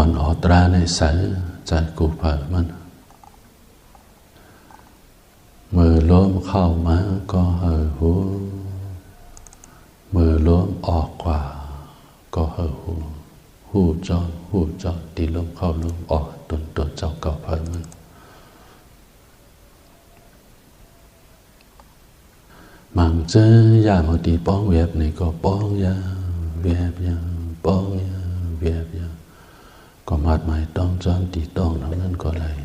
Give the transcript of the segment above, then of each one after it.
อนอตราในสายใจกูเผอมันมือล้มเข้ามาก็เห่อหูมือล้มออกกว่าก็เห่อหูจอดตีล้มเข้าล้มออกตุนตัวเจ้าเก่าเผอมันมังเจอยามาตีป้องเวียบนี่ก็ป้องยาเวียบยาป้องยาเวียบยาก็มัดหมายต้องจอมตีต้องทั้งนั้นก็เลย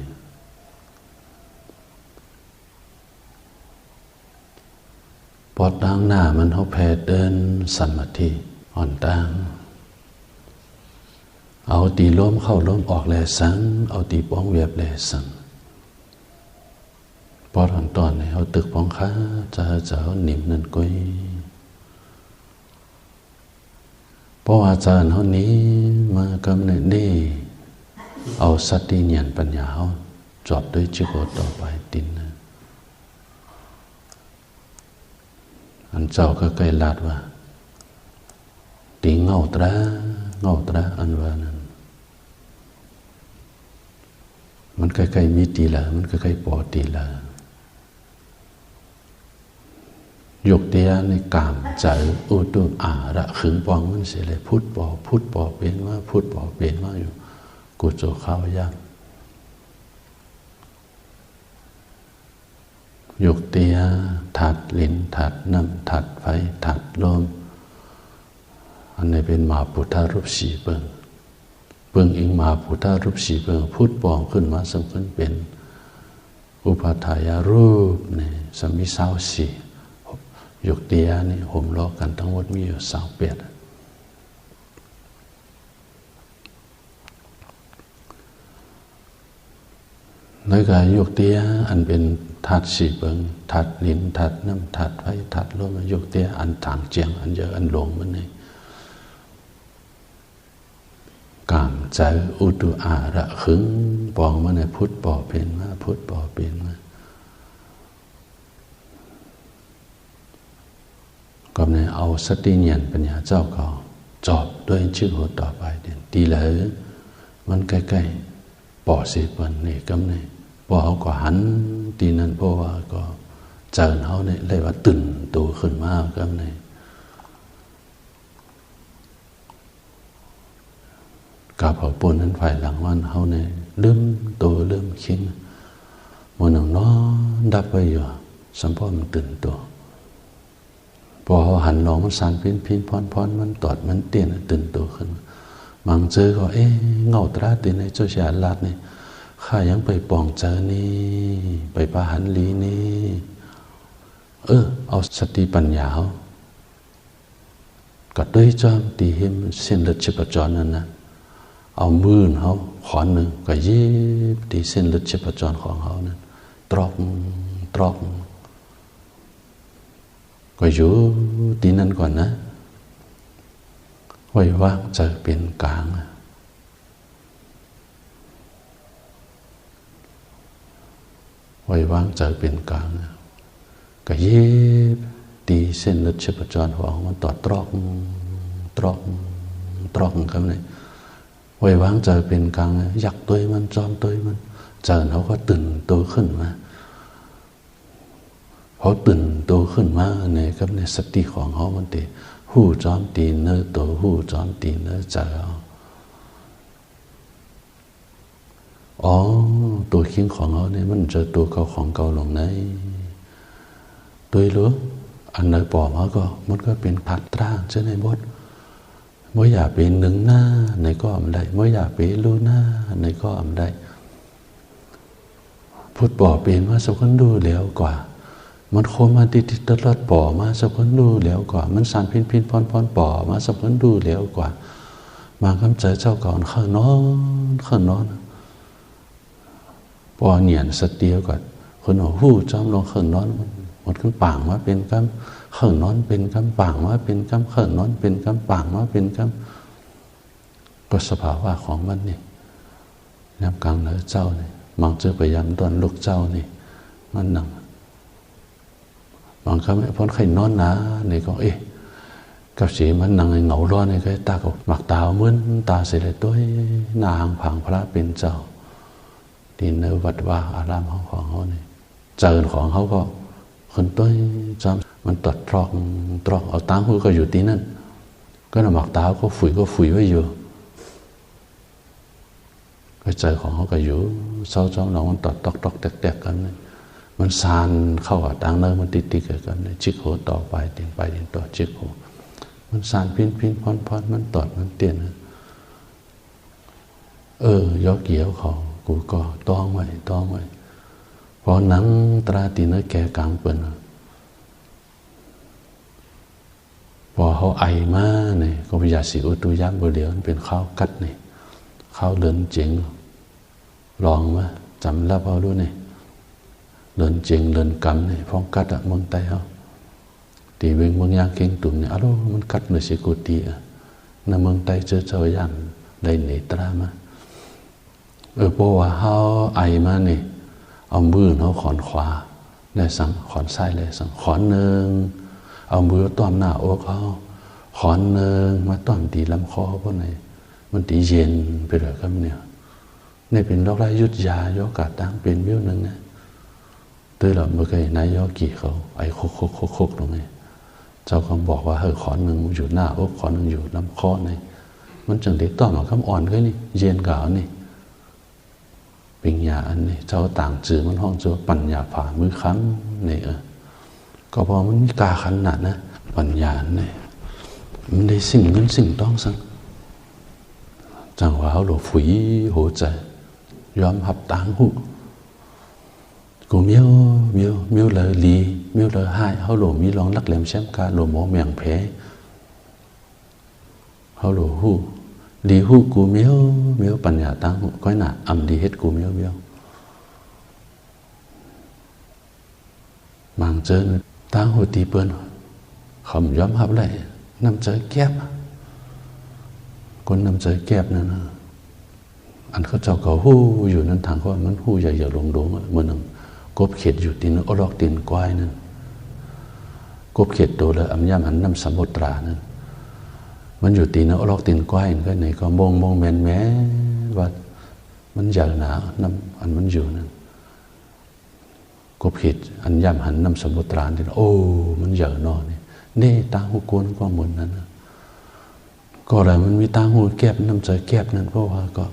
ปอดดังหน้ามันเขาแผ่เดินสมาธิอ่อนตังเอาตีล้มเข้าล้มออกแลสังเอาตีป้องเวียบแลสังปอดอ่อนตอนเนี่ยเอาตึกป้องค้าจะเอาหนิมนั่นก้อยเพราะอาจารย์เขานี้มากำเนิดได้เอาสติเนียนปัญญาเขาจอบด้วยจิโกต่อไปตินนะอันเจ้าก็ใกล้ลาดว่าตีเงาตราอันว่านั้นมันใกล้ๆมีตีละมันใกล้ๆปอตีละยกเตียในกามใจอุตุอาระขึงปองมันเสียเลยพูดปอเป็นว่าพูดปอเป็นว่าอยู่กูโจข้าวยากยกเตียถัดลิ้นถัดน้ำถัดไฟถัดลมอันนี้เป็นมาพุทธรูปสีเปิงอิงมาพุทธรูปสีเปิงพูดปองขึ้นมาสมขึ้นเป็นอุปาทายรูปเนี่ยสมิสาวสียกเตียนี่ห่มล้อกันทั้งหมดมีอยู่28ในการยกเตียอันเป็นถัดสีเบิงถัดลิ้นถัดน้ำถัดไฟถัดลมยกเตียอันต่างเจียงอันเยอะอันหลงมันนี่กามใจอุตุอาระขึงปองมันในพุทธปอเป็นมาพุทธปอเป็นมาก็เนี่ยเอาสติเนียนปัญญาเจ้าเขาจอบด้วยชื่อหัวต่อไปเด่นตีเลยมันใกล้ๆปอสิปันนี่ก็เนี่ยพอเขาก็หันตีนั้นเพราะว่าก็เจอเขาเนี่ยเลยว่าตื่นตัวขึ้นมากก็เนี่ยกับเขาปูนนั้นฝ่ายหลังวันเขาเนี่ยลืมตัวลืมคิดมันหน้อดับไปอยู่สัมพอมันตื่นตัวพอเขาหันลองมันสั่นพินพรมันตอดมันเตี้ยนตื่นตัวขึ้นมังเจอก็เงาตราตีในเจ้าชายลาดนี่ข้ายังไปปองเจอนี่ไปปะหันลีนี่เอาสติปัญญาก็ด้วยจอมตีเห็นเส้นเลือดชีพจรนั่นนะเอามือเขาขอนหนึ่งก็ยิบตีเส้นเลือดชีพจรของเขานั้นตรอกก็อยู่ตีนั้นก่อนนะไว้ว่างจะเป็นกลางไว้ว่างจะเป็นกลางก็ยิบตีเส้นเลือดชีพจรของมันต่อตรอกครับเนี่ยไว้ว่างจะเป็นกลางยักตัวมันจอมตัวมันเจอเขาก็ตื่นตัวขึ้นมาพอตื่นตัวขึ้นมาเนี่ยครับในสติของเขามันตีหูจอมตีเนื้อตัวหูจอมตีเนื้อใจตัวคิงของเขาเนี่ยมันเจอตัวเขาของเก่าลงไหนตัวรู้อันไหนปอมาก็มันก็เป็นผัดตร่างเช่นในบดเมื่ออยากเป็นหนึ่งหน้าในก็อ่ำได้เมื่ออยากเป็นรู้หน้าในก็อ่ำได้พูดปอเป็นว่าสักคนดูแล้วกว่ามันโคมาติดตลอดป่อมาสักคนดูแล้วกว่ามันสารพินพรป่อมาสักคนดูแล้วกว่ามาคำเจอเจ้าก่อนข้างนอนป่อเนียนสเตียวก่อนคนหัวหู้จอมลงข้างนอนหมดขึ้นป่างมาเป็นคำข้างนอนเป็นคำป่างมาเป็นคำข้างนอนเป็นคำป่างมาเป็นคำก็สภาวะของมันนี่น้ำกลางเหนือเจ้านี่มังเจอพยายามตอนลูกเจ้านี่มันหนังบางครั้งพ้นไข่นอนหนาเนี่ยก็ กับสีมันนั่งเหงาร้อนในcáiตาก็หมักตาเหมือนตาเสร็จเลยตัวหน้าหางผังพระเป็นเจ้าที่เนื้อวัดว่าอารามของเขาเนี่ยเจอของเขาก็คนตัวจำมันตัดตรอกเอาตั้งหูก็อยู่ที่นั่นก็หมักตาก็ฝุ่ยไว้อยู่ก็เจอของเขาก็อยู่เศร้าจ้องเรามันตัดตอกแตกกันเลยมันซานเข้ากับตังเนื้อมันติดกันเลยจิกหัวต่อไปเตียงไปเตียงต่อจิกหัวมันสานพินพอนมันตอดมันเตียนยอเกี่ยวเขากูก็ต้องไว้พอหนังตราตีเนื้อแก่กลางเปิ่นพอเขาไอมาเนี่ยก็พยาสิอุตุยามบเดียวมันเป็นข้าวกัดเนี่ยข้าวเลินเจ๋งลองมาจำรับเอาด้วยเนี่ยเลินเจ๋งเลินกำเนี่ยฟ้องกัดเมืองไต้เขาตีเวงเมืองยางเก่งตุ่มเนี่ยมันกัดเลยสิกูตีในเมืองไต้เจอยันได้หนีตรามาเพราะว่าเขาไอมาเนี่ยเอามือเขาขอนขวาได้สั่งขอนซ้ายเลยสั่งขอนหนึ่งเอามือต้อมหน้าอกเขาขอนหนึ่งมาต้อมตีลำคอพวกไหนมันตีเย็นไปเลยครับเนี่ยนี่เป็นโรคไรยุดยายกกาตั้งเป็นวิวหนึ่งนะตัวเราเมื่อกี้นายยกี่เขาไอ้โคกตรงนี้เจ้าคำบอกว่าขอนหนึ่งอยู่หน้าอกขอนหนึ่งอยู่ลำคอนี่มันจึงได้ต้อมคำอ่อนก็นี่เย็นกาวนี่ปัญญาอันนี้เจ้าต่างจือมันห้องเจ้าปัญญาฝ่ามือค้ำนี่ก็พอมันมีกาขันหนักนะปัญญาเนี่ยมันได้สิ่งต้องสั่งจังหวะเขาหลบฝีหัวใจยอมหับต่างหูกูเมียวเลยลีเมียวเลยให้เขาหลบมีลองลักแหลมแชมกาหลบหมอเมียงแผลเขาหลบหูลีหูกูเมียวปัญญาต่างหูก้อยหนาอำดีเฮ็ดกูเมียวบางเจอต่างหูตีเปิ้นเขายอมหับเลยนำเจอแก็บคนนำเจอแก็บนั่นนะอันเขาเจ้าเขาหู้อยู่นั้นทางเขามันหู้ใหญ่ๆลงๆเหมือนหนึ่งกบเข็ดอยู่ตีนอลอกตีนกวายนั่นกบเข็ดโตแล้วอัมยามหันน้ำสมุทรานั่นมันอยู่ตีนอลอกตีนกวายก็ไหนก็มองแม่ว่ามันใหญ่หนาน้ำอันมันอยู่นั่นกบเข็ดอันยามหันน้ำสมุทรานี่โอ้มันใหญ่นอนี่ตาหูกวนก็เหมือนนั้นก็อะไรมันมีตาหูแก็บน้ำใจแก็บนั่นเพราะว่าก็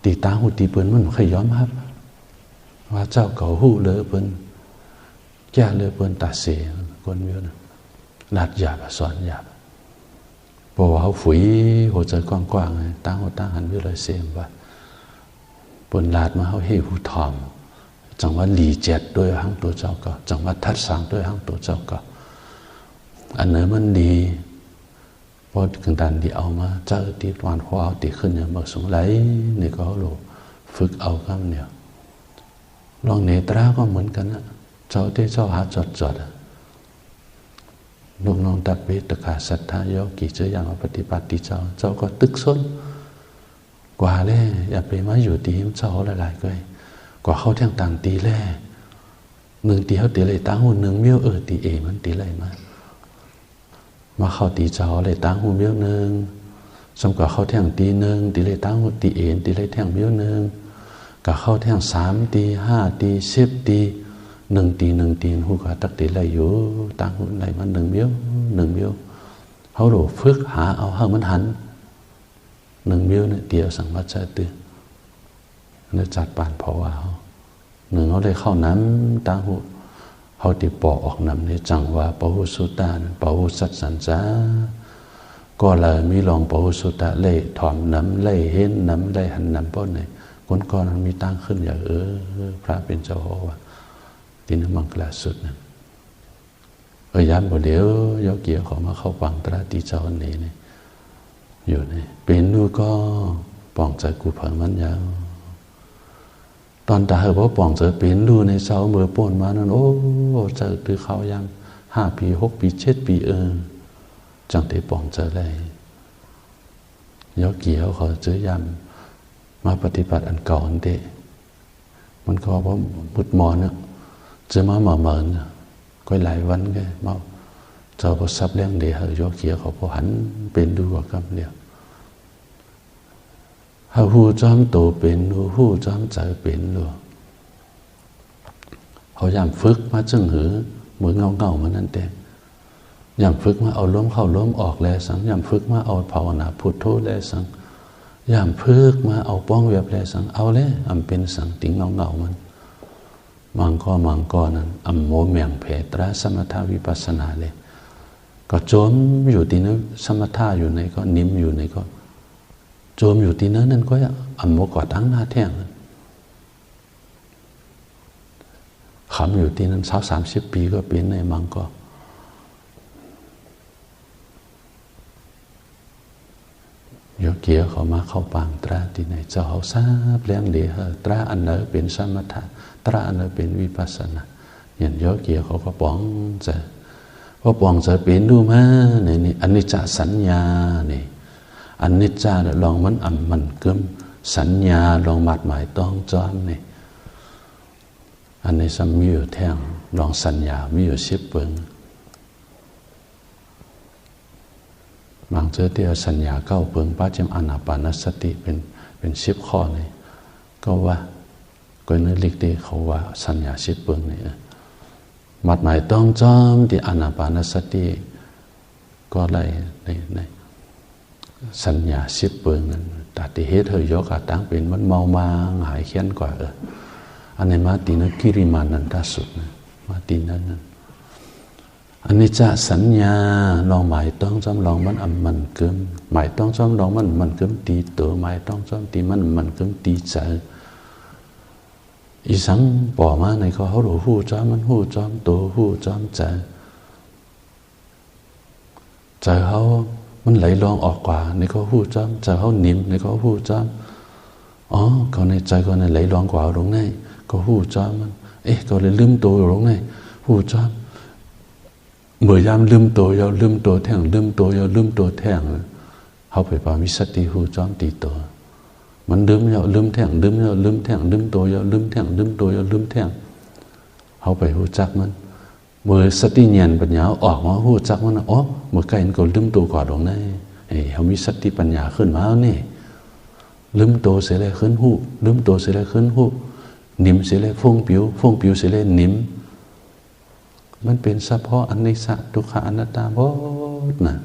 ตีตาหูตีเปิ้นมันขย้อมครับว่าเจ้าเก่าหูเลยเปิ้นแก่เลยเปิ้นตาเสียคนเยอะนะลาดหยาบสอนหยาบเพราะว่าเขาฝุ่ยหัวใจกว้างๆไงตาหูตาหันวิเลยเสียมว่าเปิ้นลาดมาเขาเฮหูทอมจังว่าหลีเจ็ดด้วยห้างตัวเจ้าก็จังว่าทัดสังด้วยห้างตัวเจ้าก็อันเนื้อมันดีพอถึงดันที่เอามาเจอตีตอนพอเอาตีขึ้นอย่างบางสงไหลนี่ก็เขาฝึกเอาข้ามเนี่ยลองเนตราก็เหมือนกันนะเจ้าที่เจ้าหาจดลูกน้องตักเวตขาศรัทธาโยกี่เจออย่างปฏิบัติเจ้าก็ตึกซ้นกว่าเลยอย่าไปมาอยู่ตีเจ้าหลายๆก็กว่าเขาแท่งต่างตีแล่หนึ่งตีเขาตีเลยตั้งหุ่นหนึ่งเมี่ยวตีมันตีอะไรมาเข้าตีเจ้าเลยตั้งหูเมี้ยวหนึ่งสมกับเข้าแท่งตีหนึ่งตีเลยตั้งหูตีตีเลยแท่งเมี้ยวหนึ่งกับเข้าแท่ง3 ตี5 ตี10 ตี1 ตีหูก็ตักตีเลยอยู่ตั้งหูไหลมัน1 เมี้ยวเขาโดฝึกหาเอาให้มันหัน1 เมี้ยวเนี่ยเดียวสังวัตใจตื่นเนี่ยจัดปานพอว่าหนึ่งเขาเลยเข้าน้ำตั้งหูเขาติปอออกนำในจังว่าปะหุสุตานปะหุสัจสัญจาก็เลยมีลองปะหุสุตะเล่ถอมน้ำเล่เห็นน้ำเล่หันน้ำป้อนไหนคนก่อนมันมีตั้งขึ้นอย่างพระเป็นเจ้าว่าตินมังกลาสุดนั่นย้ำบ่เดี๋ยวยกเกี่ยวของมาเข้าฟังตราตีเจ้าอันนี้นี่อยู่นี่เป็นนู่ก็ป้องใจกูเผยมันยาวตอนตาเขาบอกป่องเจอเป็นดูในเสาเมื่อป่นมานั่นโอ้เจอตือเขายัง5 ปี6 ปี7 ปีจังได้ป่องเจอเลยยกเกี่ยวเขาเจอยำมาปฏิบัติอันเก่าอันเดะมันก็เพราะมุดมอนเนี่ยเจอมาเหมือนก็หลายวันแกมา เจ้าพอซับเลี้ยงเดียวโยกเขียเขาพอหันเป็นดูว่าคำเดียวเขาหูจอมโตเป็นดูหูจอมใจเป็นดูเขายามฝึกมาจึงหือมือเงามันนั่นเองยามฝึกมาเอาล้มเข้าล้มออกแลสังยามฝึกมาเอาภาวนาพุทโธแลสังยามฝึกมาเอาป้องเวียบแลสังเอาเลยอำเป็นสังติงเงามันมังก็นั้นอำโมเมียงเพตระสมถาวิปัสสนาเลยก็โจมอยู่ที่นั้นสมถะอยู่ในก็นิ่มอยู่ในก็โจมอยู่ที่นั้นนั่นก็อำโมก่อตั้งหน้าแท่งขำอยู่ที่นั้น30 ปีก็เป็นในมังก็โยเกียเขามาเข้าปางตราที่ไหนเจ้าเขาทราบเลี้ยงเดียตราอันไหนเป็นสมถะตราอันไหนเป็นวิปัสสนาอย่างโยเกียเขาก็ป้องจะพอป้องจะเป็นดูมาเนี่ยอันนี้จะสัญญาเนี่ยอันนี้จะลองมันมันเกิมสัญญาลองหมัดหมายต้องจอมเนี่ยอันนี้ซ้ำมีอยู่แท่งลองสัญญามีอยู่10 เปิงบางเจอที่สัญญา9 เปิงป้าจำอานาปานสติเป็น10 ข้อนี่ก็ว่าก็นึกลิกที่เขาว่าสัญญา10 เปิงนี่หมัดหมายต้องจอมที่อานาปานสติก็ไล่ในสัญญา10 เปิงนั้นแต่ที่เหตุเธอยกตั้งเป็นมันเมามาหายเขียนกว่าอันนี้มาตีนักกิริมานันทสุดนะมาตีนั้นอันนี้จะสัญญาลองหมายต้องจำลองมันเกิมหมายต้องจำลองมันเกิมตีตัวหมายต้องจำตีมันเกิมตีใจอีสังป่อมาในเขาหลูหูจอมมันหูจอมตัวหูจอมใจเขามันไหลลองออกกว่าในเขาหูจอมใจเขานิ่มในเขาหูจอมเขาในใจเขาในไหลลองกว่าลงในก็หูจอมมันก็เลยลืมตัวลงในหูจอมเมื่อยามลืมตัวยาวลืมตัวแท่งลืมตัวยาวลืมตัวแท่งเขาไปปามิสติหูจอมตีตัวมันลืมยาวลืมแท่งลืมยาวลืมแท่งลืมตัวยาวลืมแท่งลืมตัวยาวลืมแท่งเขาไปหูจักมันเมื่อสติเนียนปัญญาออกมาหูจักมันเมื่อไกลมันก็ลืมตัวก่อนลงในเขามีสติปัญญาขึ้นมาเนี่ยลืมตัวเสียเลยขึ้นหูลืมตัวเสียเลยขึ้นหูนิ่มเสียเลยฟงผิวเสียเลยนิ่มมันเป็นเฉพาะอนิจจทุกขอนัตตาหมดนะ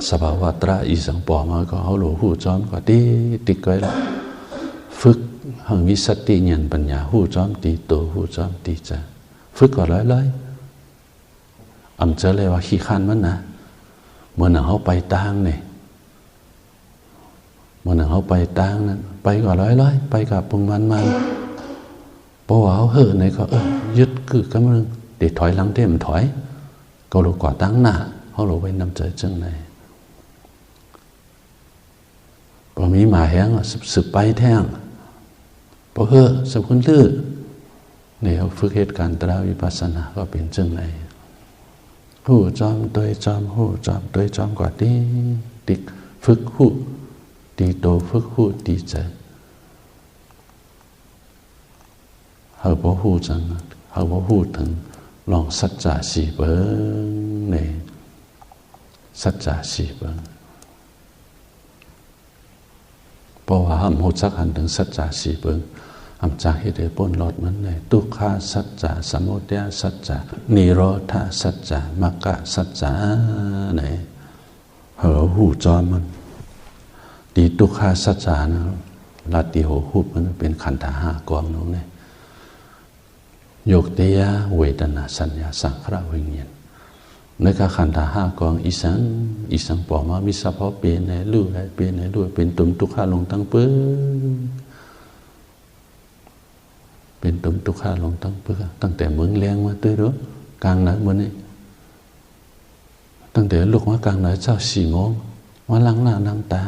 สภาวะตราอีสังปอมาก็เอาหลูหูจอมก็ติดไว้ละฝึกหังวิสติเนียนปัญญาหูจอมตีโตหูจอมตีใจฝึกก็เลยอำเจอเลยว่าขี้ขันมันนะเมื่อหนังเขาไปตางเนี่ยเมื่อหนังเขาไปตางนั้นไปก็เลยไปกับปุงมันเพราะว่าเขาเหอะในก็ยึดคือกำลังเดี๋ยวถอยหลังเต็มถอยก็รู้ก่อตั้งหน้าเขารู้ไว้นำใจจังไหนพอมีหมาแห้งสืบไปแท่งพอเหอะสับคนลื้อเนี่ยเขาฝึกเหตุการณ์ตราวิปัสสนาก็เป็นจังไหนหูจอมตัวจอมหูจอมตัวจอมกว่าติฝึกหูตีโตฝึกหูตีใจเขาบอกหูจังเขาบอกหูถึงลองสัจจะสี่เบิ้งเนี่ยสัจจะสี่เบิ้งเพราะว่าหูจักหันถึงสัจจะสี่เบิ้งจากเหตุผลหลอดมันเลยทุกขาสัจจะสมุทัยสัจจะนิโรธาสัจจะมรรคสัจจะเนี่ยหูจอมมันตีทุกขาสัจจะนะลาติโหหูมันเป็นขันธ์5 กองนู้นเนี่ยโยกเตียเวทนาสัญญาสังขารวิญญาณในการขันธ์5 กองอีสังปอมามีสภาพเป็นในรู้ได้เป็นในรู้เป็นตุ่มทุกขาลงตั้งปื้อเป็นตุ่มทุกขาลงตั้งปื้อตั้งแต่เมืองแรงมาตื้อรู้กลางไหนมื้อนี้ตั้งแต่ลูกมากลางไหนเจ้า4 โมงมาล้างหน้าล้างตา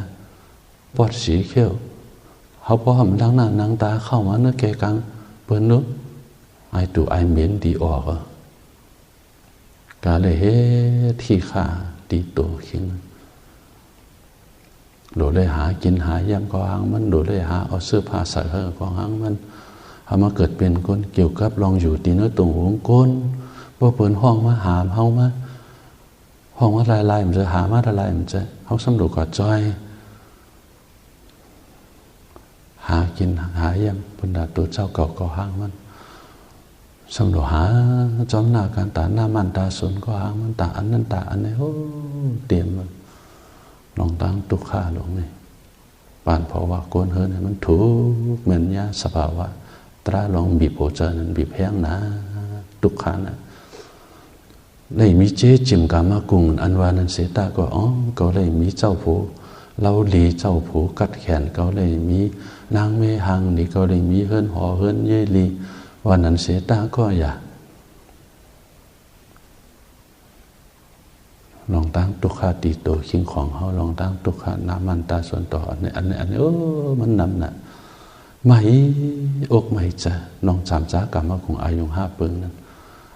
ปอดสีเขียวเขาพอหำล้างหน้าล้างตาเข้ามาเนื้อแกกลางเปิ้นนู้ไอตัวไอเหม็นดีออกกาเลยเฮ้ที่ขาตีตัวขิงโดดเลยหากินหายำก็หางมันโดดเลยหาเอาเสื้อผ้าใส่ก็หางมันเอามาเกิดเป็นคนเกี่ยวกับลองอยู่ตีเนื้อตรงหัวก้น พอเปิดห้องมาหามเฮามาห้องว่าลายมันจะหามาลายมันจะเฮาสำรวจก่อจ้อยหากินหาเยี่ยมบรรดาตัวเจ้าเก่าก่อห้างมันสำรวจหาจอมหน้าการตาหน้ามันตาสนก็ห้างมันตาอันนั้นตาอันนี้โอ้เตรียมมันลองตั้งตุกข้าลงนี่ปานเพราะว่าโกนเฮิร์นมันถูกเหมือนยาสภาวะตราลองบีบโผเจอนั้นบีบแห้งนะตุกข้านะเลยมีเจ๊จิมกามากุงอันวานันเสตาก็ก็เลยมีเจ้าผู้เราหลีเจ้าผู้กัดแขนก็เลยมีนางเมหังนี่ก็เลยมีเฮิรนหอเฮิรนเยลีวันนั้นเสตาก็อย่าลองตั้งตุกขาตีโตคิงของเขาลองตั้งตุกขาน้ำมันตาส่วนต่ออันนี้มันนำน่ะไม่อกไม่จะน้องจำจ้ากรรมมาคงอายุ5 ปีนั้น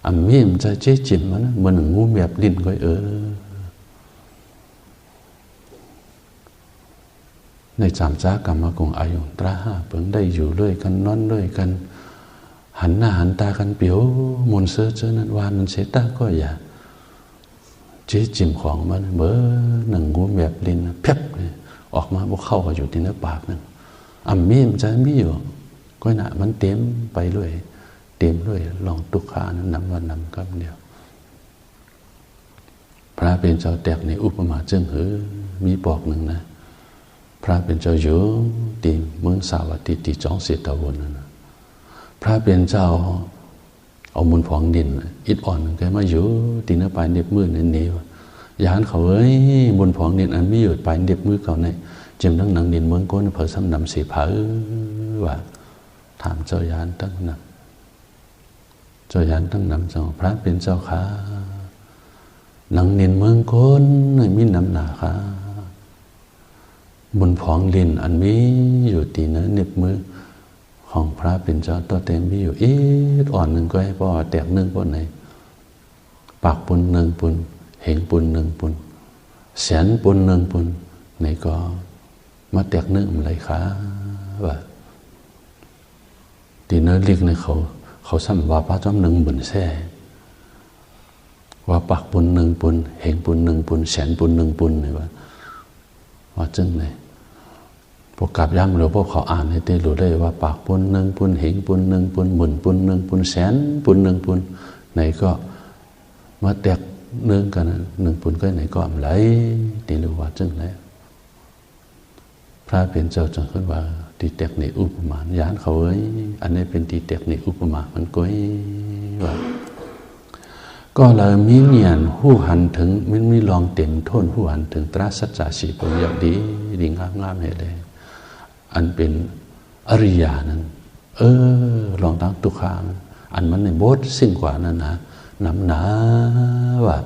อันมีมจะเจ๊จิมมันมันงูเมียบลิ้นก็ในจำจ้ากรรมมาคงอายุตรา5 ปีได้อยู่ด้วยกันนอนด้วยกันหันหน้าหันตากันเปียวมนเสือเจอนั้นวานนั้นเสตาก็อย่าเจ๊จิมของมันเมื่อหนังงูแบบลิ้นเพียบเลยออกมาพวกเข้าก็อยู่ที่เนื้อปากนั่นอันมีมจะมีอยู่ก็น่ะมันเต็มไปด้วยเต็มด้วยลองตุกขานั้นนำวันนำคำเดียวพระเป็นเจ้าแตกในอุปมาเจิ้งหือมีปอกหนึ่งนะพระเป็นเจ้าอยู่ตีเมืองสาวัตถีตีจ้องเสียตะวันนะพระเป็นเจ้าเอามุนผองดินอิดอ่อนแกมาอยู่ตีเนื้อปลายเน็บมือเนี่ยนี่ยานเขามุนผองดินอันไม่หยุดปลายเน็บมือเขาเนี่ยเจมทั้งหนังดินเมืองก้นเผยซ้ำนำสีเผยว่าถามเจ้ายานตั้งนำเจ้ายานตั้งนำเจ้าพระเป็นเจ้าขาหนังดินเมืองก้นมีน้ำหนาขามุนผองดินอันมีอยู่ตีเนื้อเน็บมือของพระเป็นเจ้าตัวเต็มมีอยู่อ่อนหนึ่งก็ให้พ่อแตกหนึ่งพ่อไหนปากปุนหนึ่งปุนเหงปุนหนึ่งปุนแสนปุนหนึ่งปุนไหนก็มาแตกหนึ่งอะไรคะว่าตีเนื้อเรียกในเขาซ้ำว่าพระจอมหนึ่งบุญแท้ว่าปากปุนหนึ่งปุนเหงปุนหนึ่งปุนแสนปุนหนึ่งปุนเลยว่าจึงไหนพวกกลับย้ำหรือพวกเขาอ่านให้ได้รู้ได้ว่าปากปุนหนึ่งปุนเหงปุนหนึ่งปุนหมุนปุนหนึ่งปุนแสนปุนหนึ่งปุนไหนก็มาแตกหนึ่งกันหนึ่งปุนก็ไหนก็ไหลตีรู้ว่าจึงไหนพระเป็นเจ้าจังขึ้นว่าตีแตกในอุปมาญาณเขาอันนี้เป็นตีแตกในอุปมามันก็ว่าก็เลยมีเงียนหู้หันถึงมันมีลองเต็มโทนหู้หันถึงตราสัจจะสีปนยาดีงามให้เลยอันเป็นอริยานั้นลองตั้งตุกขาอันมันในบทสิ่งกว่านั้นนะน้ำหนาว่า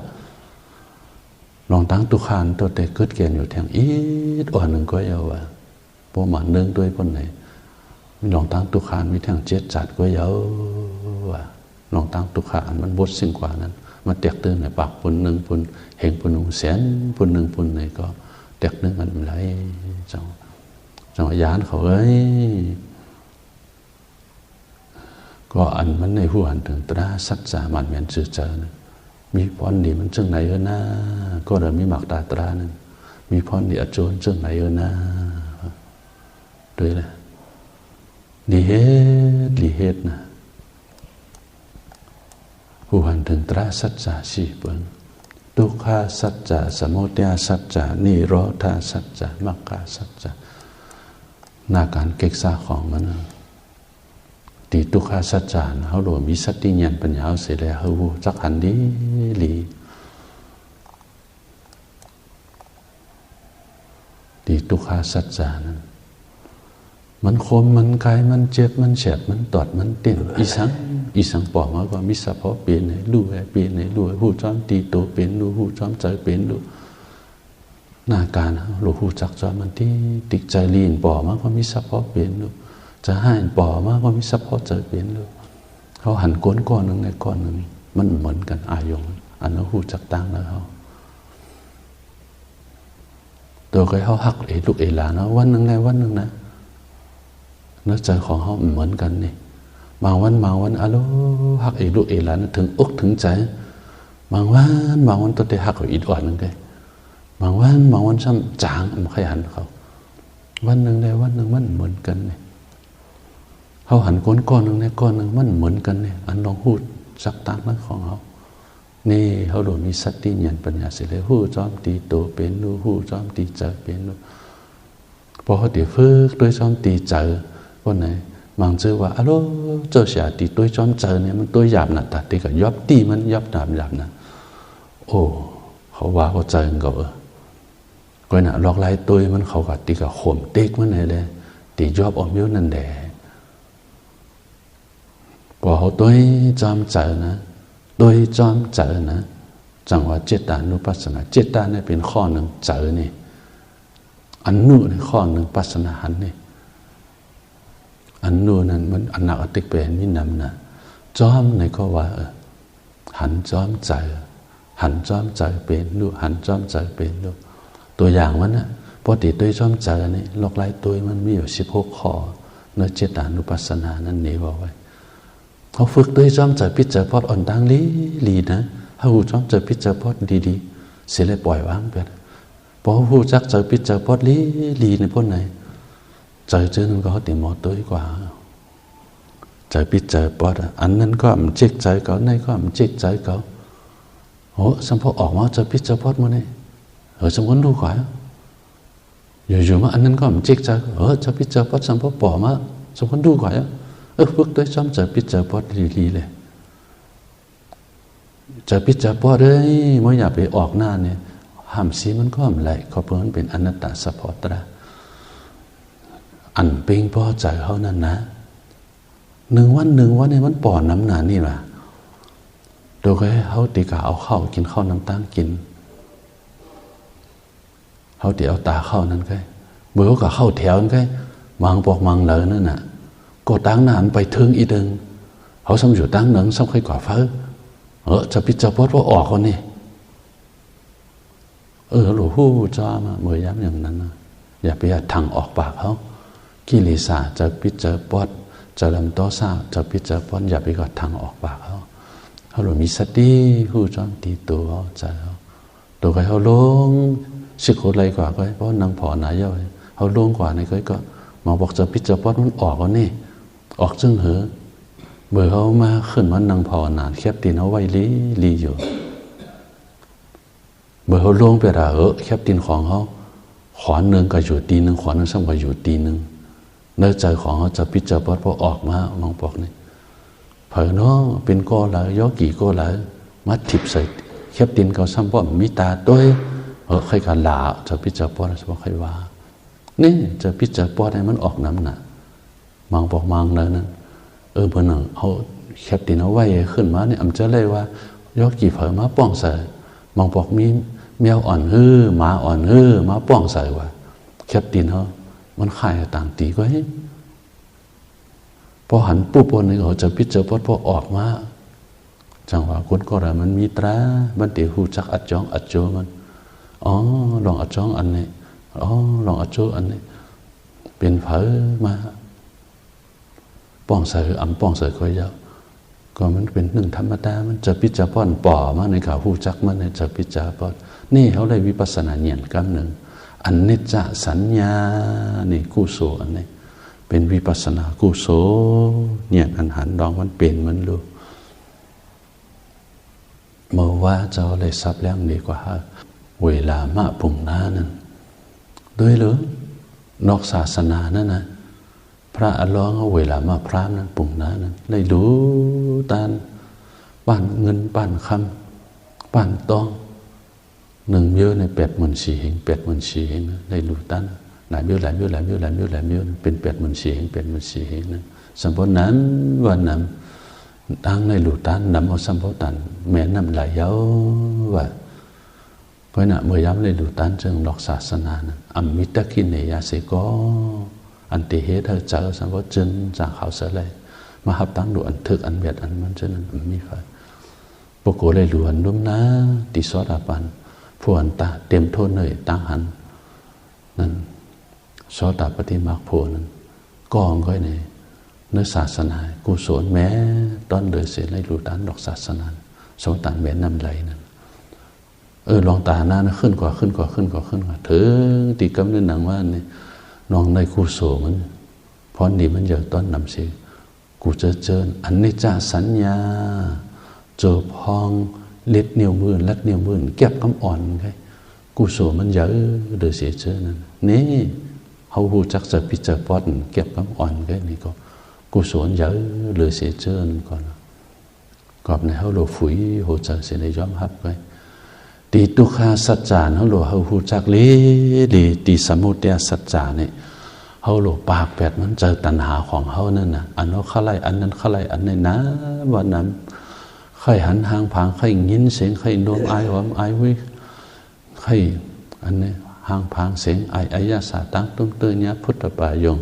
ลองตั้งตุกขานตัวแต่เกิดเกียนอยู่แทงอ่อนหนึ่งก็เอาว่าพวกหมันเนื่องด้วยคนไหนลองตั้งตุกขานมีแทงเจ็ดจัดก็เอาว่าลองตั้งตุกขานมันบทสิ่งกว่านั้นมาแตกตื่นในปากปุนหนึ่งปุนเฮงปุนหนึ่งแสนปุนหนึ่งปุนไหนก็แตกหนึ่งอันไรจังยานเขาก็อันมันในผู้หันถึงตราสัจจามันแมนจืดเจอนะมีพรดีมันจึงไหนนะก็เดี๋ยวมีหมักตาตรานึงมีพรดีอโจนจึงไหนนะด้วยแหละดีเฮ็ดนะผู้หันถึงตราสัจจาสี่เปิงทุกขาสัจจะสมุทัยสัจจะนิโรธาสัจจะมรรคสัจจะหน้าการเก็กษาของมันตีทุกขาสัจจานเขาหลวมีสติญาณปัญญาเสียแล้วเขาจักหันดีหลีตีทุกขาสัจจานั้นมันคมมันกายมันเจ็บมันแฉบมันตอดมันเต้นอีสังปอกมาก็มิสะพอเปลี่ยนให้รู้ให้เปลี่ยนให้รู้ผู้จอมตีโตเป็นรู้ผู้จอมใจเป็นรู้หน้าการหลวงผู้จักจอมมันที่ติดใจลีนปอกมาก็มิสะพอเปลี่ยนรู้จะให้ปอกมาก็มิสะพอใจเปลี่ยนรู้เขาหันก้นก้อนหนึ่งในก้อนหนึ่งมันเหมือนกันอายงอันนั้นผู้จักตั้งแล้วเขาตัวเขาหักลูกหลานนะวันหนึ่งในวันหนึ่งนะเนื้อใจของเขาเหมือนกันนี่ บางวันอะโลหักอีลูกอีหลานถึงอกถึงใจบางวันตัวเตะหักอีดอ่อนนึงได้บางวันซ้ำจางมันขยันเขาวันหนึ่งได้วันหนึ่งมันเหมือนกันเนี่ยเขาหันก้อนหนึ่งในก้อนหนึ่งมันเหมือนกันเนี่ยอันลองหูดสักตั้งนั้นของเขานี่เขาโดนมีสติญาณปัญญาเสียเลยหูจอมตีโตเป็นดูหูจอมตีเจอเป็นดูพอเขาตีฝึกด้วยจอมตีเจอวันไหนบางเจอว่าอะโลเจอเสียตีด้วยจอมเจอเนี่ยมันตัวหยาบนะแต่ตีกับยอบตีมันยอบหยาบนะโอ้เขาว่าเขาเจอเขาก็น่ะลอกลายตัวมันเขากับตีกับข่มเต็กมันเลยตียอบอมยิ้วนั่นแหละพอเขาตัวจอมเจอนะโดยจอมเจอนะจังหวะเจตานุปัสสนาเจตาเนี่ยเป็นข้อหนึ่งเจอนี่อันนู้นข้อหนึ่งปัสสนาหันนี่อันนู้นนั้นมันอันหนักอติเป็นมินำนะจอมในก็ว่าหันจอมเจอหันจอมเจอเป็นดูหันจอมเจอเป็นดูตัวอย่างมันนะปกติตัวจอมเจอนี่ลอกลายตัวมันมีอยู่16ข้อในเจตานุปัสสนานั้นนี่บอกไว้เขาฝึกด้วยจอมเจอพิจารพอดอ่อนดังลีนะถ้าหูจอมเจอพิจารพอดดีๆเสียเลยปล่อยวางไปพอหูจักเจอพิจารพอดลีในพวกไหนเจอนึงก็เขาติดหมอตัวกว่าเจอพิจารพอดอันนั้นก็มันเจ๊กใจเขาในก็มันเจ๊กใจเขาโอ้สัมพอออกมาเจอพิจารพอดมาเนี่ยสมควรดูกว่าอยู่ๆมาอันนั้นก็มันเจ๊กใจเจอพิจารพอดสัมพอปล่อมาสมควรดูกว่าฝึกด้วยจอมเจอพิจารพอดลีเลยเจอพิจารพอดเลยไม่อยากไปออกหน้าเนี่ยห้ามสีมันก็ไม่ไหลเขาเพิ่นเป็นอนัตตาสัพพะตระอันเป็นพอใจเขานั่นนะหนึ่งวันเนี่ยมันปอน้ำหนานี่ล่ะโดยเขาตีกาเอาข้าวกินข้าวน้ำตาลกินเขาตีเอาตาเข้านั่นไงเบื่อกับเข้าแถวนั่นไงมังปอกมังเลยนั่นน่ะก็ตั้งนานไปถึงอีดึงเขาสมอยู่ตั้งหนึ่งสมค่อยกว่าฟ้าจะพิจารณาว่าออกคนนี่หลวงพ่อจ้ามาเมื่อย้ำอย่างนั้นนะอย่าไปทางออกปากเขากิเลสจะพิจารณาจะลำต้อซาจะพิจารณาอย่าไปกอดทางออกปากเขาหลวงมีสติผู้จ้าตีตัวใจเขาตัวใครเขาลงสิโคอะไรกว่าก็เพราะนางผอหนาเย้าเขาลงกว่าในก็มาบอกจะพิจารณามันออกคนนี่ออกจึงเหอะเบื่อเขามาขึ้นมันนางพอนานแคบตีนเขาไว้ลีอยู่เบื่อเขาลงไปด่าแคบตีนของเขาขวานหนึ่งก็อยู่ตีหนึ่งขวานหนึ่งซ้ำก็อยู่ตีหนึ่งเนื้อใจของเขาจะพิจารณาพอออกมามองบอกนี่เผยเนาะเป็นก้อนแล้วย่อกี่ก้อนแล้วมัดถิบใส่แคบตีนเขาซ้ำเพราะมีตาด้วยใครกันหลาจะพิจารณาสมมติใครว่านี่จะพิจารณาให้มันออกน้ำหนักมังบอกมังเลยนั้นเพื่อนเขาแคบตีนเอาไว้ขึ้นมาเนี่ยอำจะเลยว่ายกกี่เผยมาป้องใส่มังบอกมีแมวอ่อนหมาอ่อนมาป้องใส่ว่าแคบตีนเขามันขายต่างตีก็ให้พอหันปุ๊บวันนึงเขาจะพิจารณาพอออกมาจังหวะคนก็ระมันมีตราบันเดียวหูจักอัดจ้องอัดโจมันลองอัดจ้องอันนี้ลองอัดโจอันนี้เป็นเผยมาป้องใส่ป้องใส่ก็ยาวก็มันเป็นหนึ่งธรรมดามันจะพิจารณาป่อมาในข่าวผู้จักมันจะพิจารณานี่เขาได้วิปัสสนาเนียนกำหนึ่งอันนิจจสัญญานี่กุโสอันนี้เป็นวิปัสสนากุโสเนียนอันหันดองมันเป็นมันรู้เมื่อว่าเจ้าเลยซับแล้วดีกว่าเวลามาปุ่งน้านั้นด้วยหรือนอกศาสนานั่นนะพระอรหันต์เวลามาพรามนั้นปุ่งน้านั้นเลยดูตานบ้านเงินบ้านคำบ้านตองหนึ่งเยอะใน84,000 เหง84,000 เหงนะเลยดูตานหลายเยอะเป็น84,000 เหง84,000 เหงนะสัมปนั้นวันนั้นตั้งในหลุดตานนำเอาสัมปตันแม่นำหลายเย้าว่าเพราะน่ะเมื่อย้ำในหลุดตานจึงหลอกศาสนานะอมิตรกินเนยาเสก็อันติเหตุเจอสัมปจึงจากเขาเสเลยมาหับตั้งดูอันทึกอันเบียดอันมันจะนั้นมีใครปกโกเลยหลวนลุ่มนะติสอดาปันผู้อันตาเต็มโทษเนยตั้งหันนั่นสอดาปฏิมาโพนั้นกองก็ใน เนื้อศาสนากุศลแม้ต้นเลยเสียในรูตันดอกศาสนาสงตานแม่นำไหลนั่นลองตาหน้านะขึ้นกว่าถึงตีกำเนิดหนังว่านี่น้องในกุศลมันพอดีมันอยากต้นนำสิกูเจออันนี้จะสัญญาเจอพองเล็ดนิ้วมือลัดนิ้วมือเก็บคำอ่อนไงกุศลมันเยอะเดือดเสียเจอนั่นนี่เขาหูจักจะพิจารปอดเก็บคำอ่อนไงนี่ก็กุศลเยอะเดือดเสียเจอนั่นก่อนกอบในเขาโลฝุ่ยหัวใจเสียในย้อมฮับไงตีตุคาสัจจานเขาโลเขาหูจักลีตีสมุทัยสัจจานี่เขาโลปากแปดมันเจอตัณหาของเขานั่นน่ะอันนั้นข้าไล่อันนั้นข้าไล่อันนี้นะวันนั้นใครหันหางผางใครยินเสียงใครดวงไอหอมไอวิใครอันนี้หางผางเสียงไออายาสาตั้งตุ้มเตยเนี้ยพุทธปายง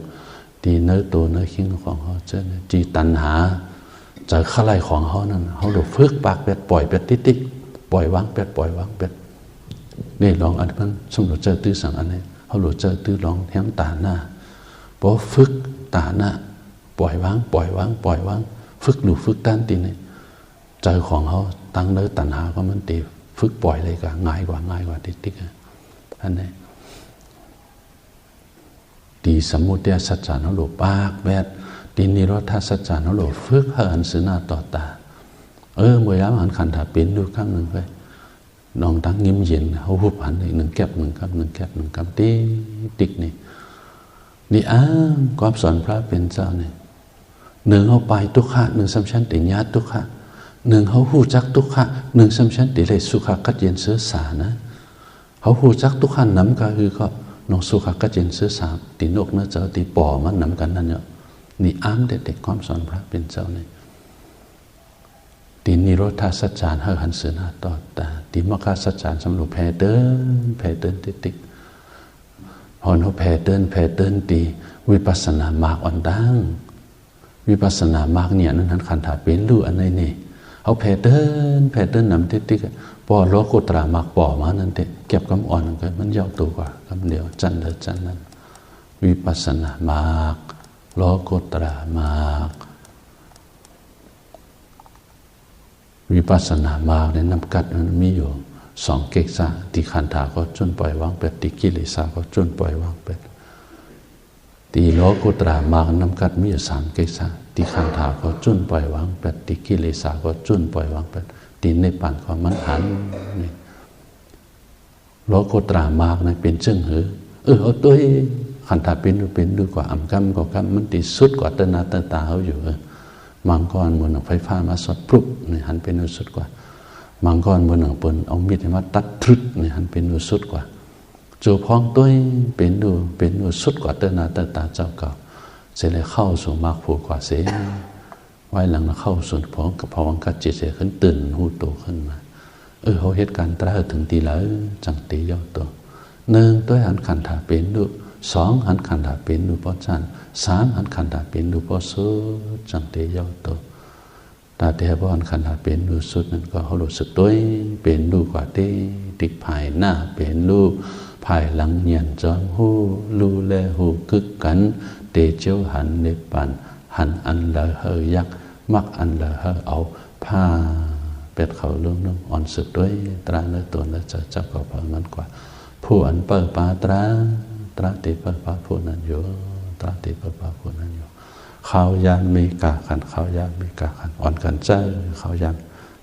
ตีเนื้อตัวเนื้อขิงของเขาเจอตีตัณหาเจอข้าไล่ของเขานั่นเขาโลฝึกปากแปดปล่อยแปดติ๊กปล่อยวางแปดปล่อยวางแปดนี่ลองอันนั้นสมรสเจอตื้อสั่งอันนี้เขาโลเจอตื้อลองแถมตาหน้าพอฝึกตาหน้าปล่อยวางฝึกหรือฝึกด้านตีนี่ใจของเขาตั้งเนื้อตัณหาก็มันตีฝึกปล่อยเลยก็ง่ายกว่าติ๊กอันนี้ตีสมุทัยสัจจานเขาโลปากแปดตีนิโรธาสัจจานเขาโลฝึกหันสือหน้าต่อตาเมื่อยามหันขันถาเป็นดูข้างหนึ่งไปน้องตั้งยิ้มเย็นเขาหุบหันอีกหนึ่งแก็บหนึ่งคำติ๊กนี่ความสอนพระเป็นเจ้าเนี่ยหนึ่งเขาไปทุกขะหนึ่งสำชันติญาทุกขะหนึ่งเขาหูจักทุกขะหนึ่งสำชันติเลยสุขะกัจเย็นเสือสานะเขาหูจักทุกขะน้ำก็คือก็น้องสุขะกัจเย็นเสือสาตีนกเนื้อเจ้าตีป่อมันน้ำกันนั่นเนี่ยนี่เด็กความสอนพระเป็นเจ้าเนี่ยตีนิโรธาสัจจานหันเสือหน้าต่อตาตีมรรคสัจจานสำรุปแผ่เดินติ๊กพอเขาแผ่เดินตีวิปัสสนามากอ่อนดังวิปัสสนามากเนี่ยนั่นขันถาเป็นรู้อันไหนนี่เขาแผ่เดินนำติ๊กพอโลกุตระมากป่อมานั่นเด็กเก็บคำอ่อนกันมันยาวตัวกว่าคำเดียวจันนั้นวิปัสสนามากโลกุตระมากวิปัสสนามากในน้ำกัดมันมีอยู่สองเกษาตีขันธาก็จนปล่อยวางเป็ดตีกิเลสก็จนปล่อยวางเป็ดตีโลกุตระมากน้ำกัดมีอยู่สามเกษาตีขันธาก็จนปล่อยวางเป็ดตีกิเลสก็จนปล่อยวางเป็ดตีในป่านก็มันหันนี่โลกุตระมากนะเป็นเชิงเอาตัวขันธาเป็นดูกว่าอ่ำกำกำมันตีสุดกว่าตนาตาเขาอยู่มังกรบนไฟฟ้ามาสดพรุบนี่หันเป็นสุดกว่ามังกรบนเปิลเอามีดมาตัดทรึดนี่หันเป็นสุดกว่าจูพองตัวเป็นดูสุดกว่าเตนาตาเจ้าเก่าเสร็จเลยเข้าสู่มรรคผลกว่าเสียไว้หลังเข้าสู่พองกับภวังคจิตเสียขึ้นตื่นหูโตขึ้นมาเขาเหตุการณ์ตราถึงตีแล้วจังตีย่อตัวหนึ่งตัวหันขันธาเป็นดูสองหันขันธาเป็นดูป้อจันสามหันขันธาเป็นดูป้อสุดจังตีย่อตัวตาเทียบหันขันธาเป็นดูสุดนั่นก็เขารู้สึกตัวเป็นดูกว่าที่ติดภายหน้าเป็นดูภายหลังเงียนจอมหูลูแลหูกึกกันเตเจียวหันเนปันหันอันละเฮยักมักอันละเฮเอาผ้าเป็ดเขาลุ่มอ่อนสึกด้วยตราเนื้อตัวเนื้อเจ้าก็พอมันกว่าผู้อันเปิดปาตราติเปิดปาผู้นั้นอยู่ตราติเปิดปาผู้นั้นอยู่เขายานมีกาขันเขายานมีกาขันอ่อนกันใจเขายาน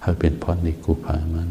ให้เป็นพรนิกูภามัน